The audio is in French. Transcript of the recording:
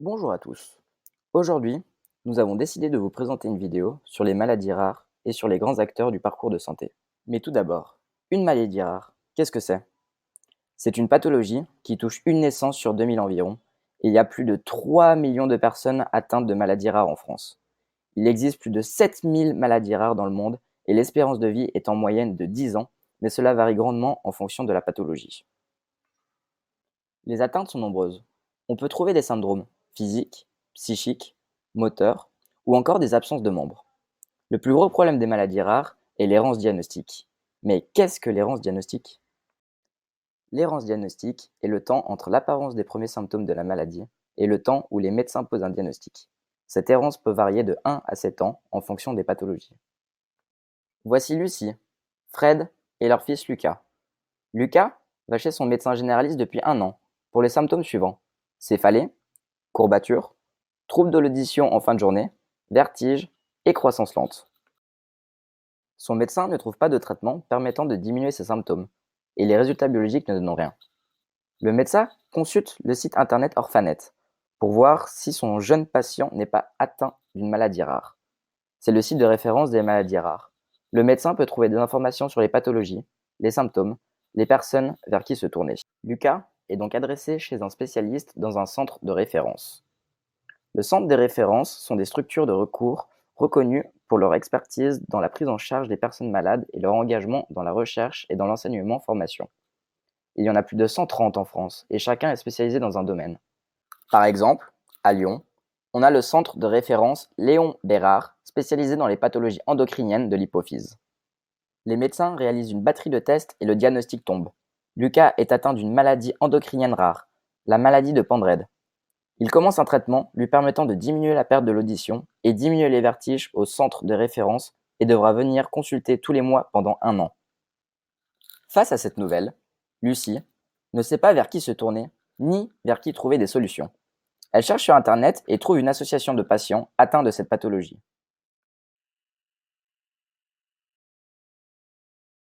Bonjour à tous. Aujourd'hui, nous avons décidé de vous présenter une vidéo sur les maladies rares et sur les grands acteurs du parcours de santé. Mais tout d'abord, une maladie rare, qu'est-ce que c'est? C'est une pathologie qui touche une naissance sur 2000 environ, et il y a plus de 3 millions de personnes atteintes de maladies rares en France. Il existe plus de 7000 maladies rares dans le monde et l'espérance de vie est en moyenne de 10 ans, mais cela varie grandement en fonction de la pathologie. Les atteintes sont nombreuses. On peut trouver des syndromes physiques, psychiques, moteurs, ou encore des absences de membres. Le plus gros problème des maladies rares est l'errance diagnostique. Mais qu'est-ce que l'errance diagnostique? L'errance diagnostique est le temps entre l'apparence des premiers symptômes de la maladie et le temps où les médecins posent un diagnostic. Cette errance peut varier de 1 à 7 ans en fonction des pathologies. Voici Lucie, Fred et leur fils Lucas. Lucas va chez son médecin généraliste depuis 1 an pour les symptômes suivants: céphalée, courbature, troubles de l'audition en fin de journée, vertige et croissance lente. Son médecin ne trouve pas de traitement permettant de diminuer ces symptômes et les résultats biologiques ne donnent rien. Le médecin consulte le site internet Orphanet pour voir si son jeune patient n'est pas atteint d'une maladie rare. C'est le site de référence des maladies rares. Le médecin peut trouver des informations sur les pathologies, les symptômes, les personnes vers qui se tourner. Lucas est donc adressé chez un spécialiste dans un centre de référence. Le centre des références sont des structures de recours reconnues pour leur expertise dans la prise en charge des personnes malades et leur engagement dans la recherche et dans l'enseignement-formation. Il y en a plus de 130 en France et chacun est spécialisé dans un domaine. Par exemple, à Lyon, on a le centre de référence Léon Bérard, spécialisé dans les pathologies endocriniennes de l'hypophyse. Les médecins réalisent une batterie de tests et le diagnostic tombe. Lucas est atteint d'une maladie endocrinienne rare, la maladie de Pendred. Il commence un traitement lui permettant de diminuer la perte de l'audition et diminuer les vertiges au centre de référence et devra venir consulter tous les mois pendant 1 an. Face à cette nouvelle, Lucie ne sait pas vers qui se tourner ni vers qui trouver des solutions. Elle cherche sur Internet et trouve une association de patients atteints de cette pathologie.